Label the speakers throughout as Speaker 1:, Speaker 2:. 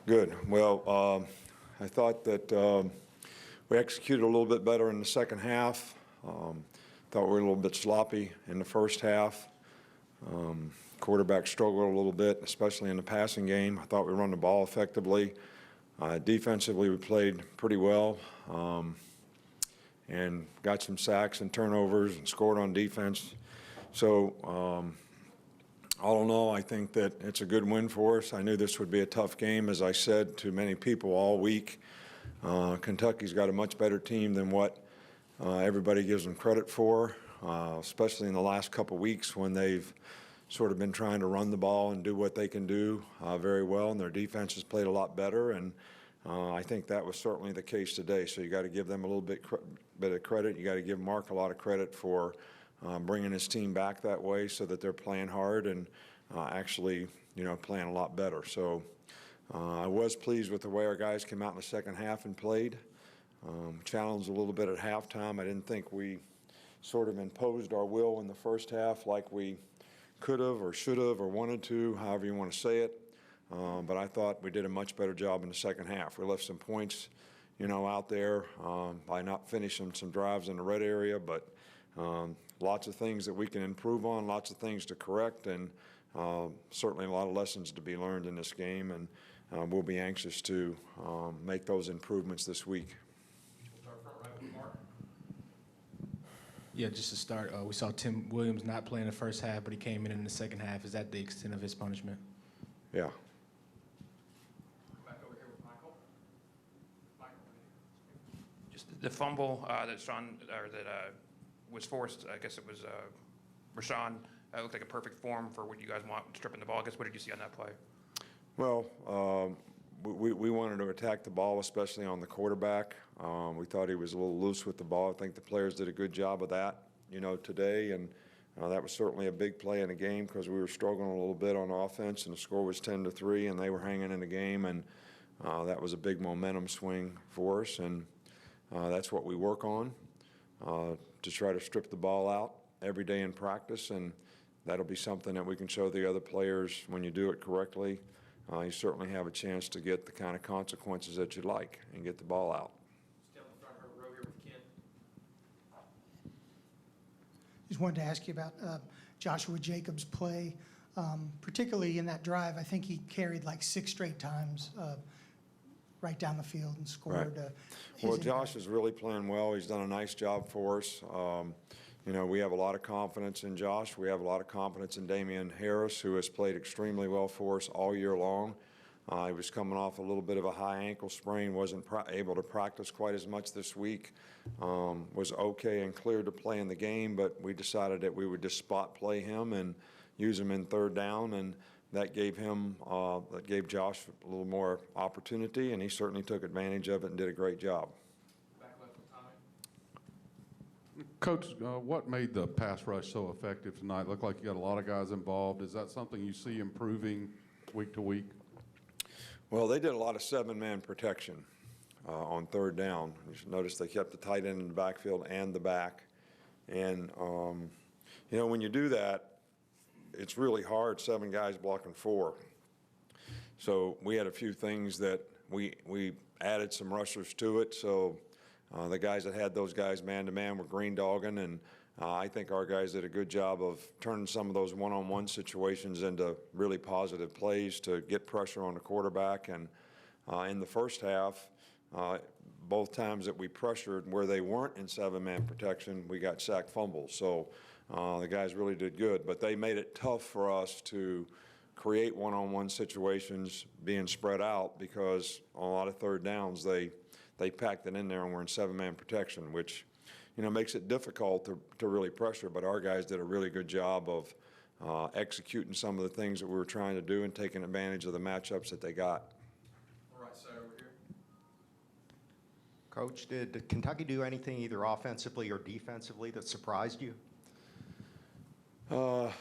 Speaker 1: Good. Well, I thought that we executed a little bit better in the second half. Thought we were a little bit sloppy in the first half. Quarterback struggled a little bit, especially in the passing game. I thought we run the ball effectively. Defensively, we played pretty well and got some sacks and turnovers and scored on defense. So all in all, I think that it's a good win for us. I knew this would be a tough game, as I said to many people all week. Kentucky's got a much better team than what everybody gives them credit for, especially in the last couple weeks when they've sort of been trying to run the ball and do what they can do very well, and their defense has played a lot better. And I think that was certainly the case today. So you got to give them a little bit of credit. You got to give Mark a lot of credit for bringing his team back that way, so that they're playing hard and actually, playing a lot better. So I was pleased with the way our guys came out in the second half and played. Challenged a little bit at halftime. I didn't think we sort of imposed our will in the first half like we could have or should have or wanted to, however you want to say it. But I thought we did a much better job in the second half. We left some points, out there by not finishing some drives in the red area, but lots of things that we can improve on, lots of things to correct, and certainly a lot of lessons to be learned in this game, and we'll be anxious to make those improvements this week.
Speaker 2: We'll start front right with Mark.
Speaker 3: Yeah, just to start, we saw Tim Williams not play in the first half, but he came in the second half. Is that the extent of his punishment?
Speaker 1: Yeah.
Speaker 2: Back over here with Michael.
Speaker 4: Just the fumble that was forced. I guess it was Rashawn. It looked like a perfect form for what you guys want, stripping the ball. I guess what did you see on that play?
Speaker 1: Well, we wanted to attack the ball, especially on the quarterback. We thought he was a little loose with the ball. I think the players did a good job of that, today, and that was certainly a big play in the game because we were struggling a little bit on offense, and the score was 10-3, and they were hanging in the game, and that was a big momentum swing for us, and that's what we work on, to try to strip the ball out every day in practice, and that'll be something that we can show the other players when you do it correctly. You certainly have a chance to get the kind of consequences that you like and get the ball out.
Speaker 2: Still in the front row here with Ken.
Speaker 5: Just wanted to ask you about Joshua Jacobs' play, particularly in that drive. I think he carried like 6 straight times right down the field and scored.
Speaker 1: Right. Well, Josh is really playing well. He's done a nice job for us. We have a lot of confidence in Josh. We have a lot of confidence in Damian Harris, who has played extremely well for us all year long. He was coming off a little bit of a high ankle sprain, wasn't able to practice quite as much this week. Was okay and cleared to play in the game, but we decided that we would just spot play him and use him in third down, and that gave Josh a little more opportunity, and he certainly took advantage of it and did a great job.
Speaker 2: Back left with Tommy.
Speaker 6: Coach, what made the pass rush so effective tonight? Looked like you got a lot of guys involved. Is that something you see improving week to week?
Speaker 1: Well, they did a lot of 7-man protection on third down. You should notice they kept the tight end in the backfield and the back. And, when you do that, it's really hard, 7 guys blocking 4. So we had a few things that we added some rushers to it. So the guys that had those guys man-to-man were green dogging, and I think our guys did a good job of turning some of those one-on-one situations into really positive plays to get pressure on the quarterback. And in the first half, both times that we pressured where they weren't in 7-man protection, we got sack fumbles. So the guys really did good, but they made it tough for us to create one-on-one situations being spread out, because on a lot of third downs they packed it in there and we're in 7-man protection, which makes it difficult to really pressure. But our guys did a really good job of executing some of the things that we were trying to do and taking advantage of the matchups that they got.
Speaker 2: All right, side over here.
Speaker 7: Coach, did Kentucky do anything either offensively or defensively that surprised you?
Speaker 1: Well,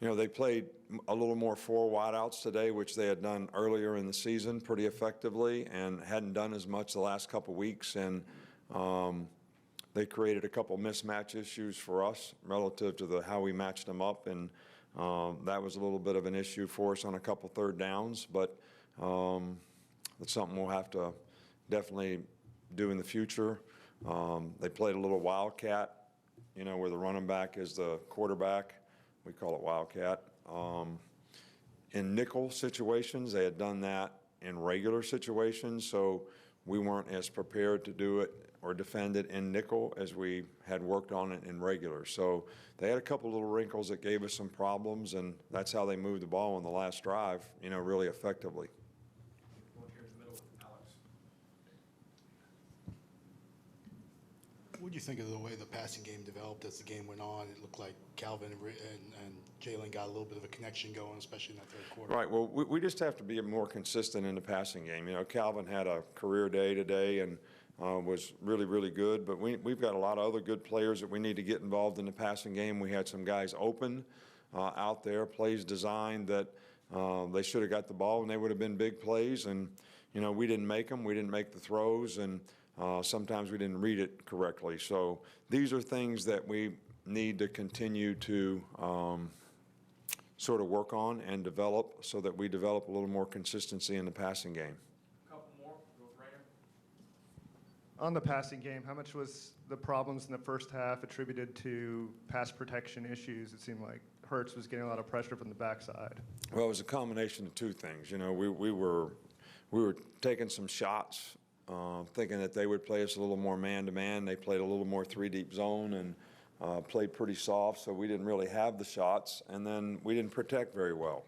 Speaker 1: they played a little more 4 wideouts today, which they had done earlier in the season pretty effectively and hadn't done as much the last couple weeks. And they created a couple mismatch issues for us relative to how we matched them up, and that was a little bit of an issue for us on a couple third downs, but it's something we'll have to definitely do in the future. They played a little wildcat, where the running back is the quarterback. We call it wildcat. In nickel situations, they had done that in regular situations, so we weren't as prepared to do it or defend it in nickel as we had worked on it in regular. So they had a couple little wrinkles that gave us some problems, and that's how they moved the ball on the last drive, really effectively.
Speaker 2: Going here in the middle with Alex.
Speaker 8: What do you think of the way the passing game developed as the game went on? It looked like Calvin and Jalen got a little bit of a connection going, especially in that third quarter.
Speaker 1: Right. Well, we just have to be more consistent in the passing game. Calvin had a career day today and was really, really good. But we've got a lot of other good players that we need to get involved in the passing game. We had some guys open out there, plays designed that they should have got the ball and they would have been big plays. And, we didn't make them. We didn't make the throws. And sometimes we didn't read it correctly. So these are things that we need to continue to sort of work on and develop so that we develop a little more consistency in the passing game.
Speaker 2: A couple more, go with Rainer.
Speaker 9: On the passing game, how much was the problems in the first half attributed to pass protection issues? It seemed like Hurts was getting a lot of pressure from the backside.
Speaker 1: Well, it was a combination of two things. We were taking some shots, thinking that they would play us a little more man-to-man. They played a little more three-deep zone and played pretty soft, so we didn't really have the shots, and then we didn't protect very well.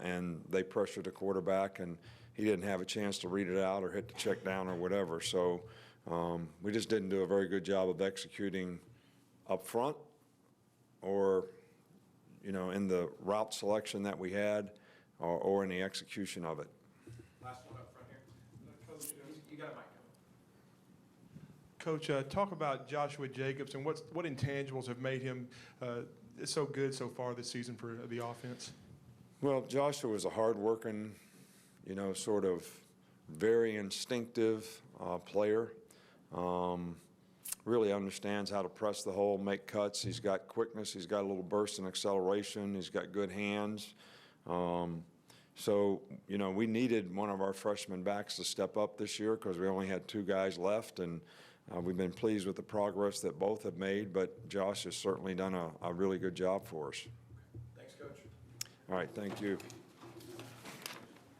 Speaker 1: And they pressured the quarterback, and he didn't have a chance to read it out or hit the check down or whatever. So we just didn't do a very good job of executing up front or, in the route selection that we had or in the execution of it.
Speaker 2: Last one up front here. Coach, you got a mic coming.
Speaker 10: Coach, talk about Joshua Jacobs and what intangibles have made him so good so far this season for the offense.
Speaker 1: Well, Joshua was a hard-working, sort of very instinctive player. Really understands how to press the hole, make cuts. He's got quickness. He's got a little burst and acceleration. He's got good hands. So, we needed one of our freshman backs to step up this year because we only had two guys left, and we've been pleased with the progress that both have made, but Josh has certainly done a really good job for us.
Speaker 2: Thanks, Coach.
Speaker 1: All right, thank you.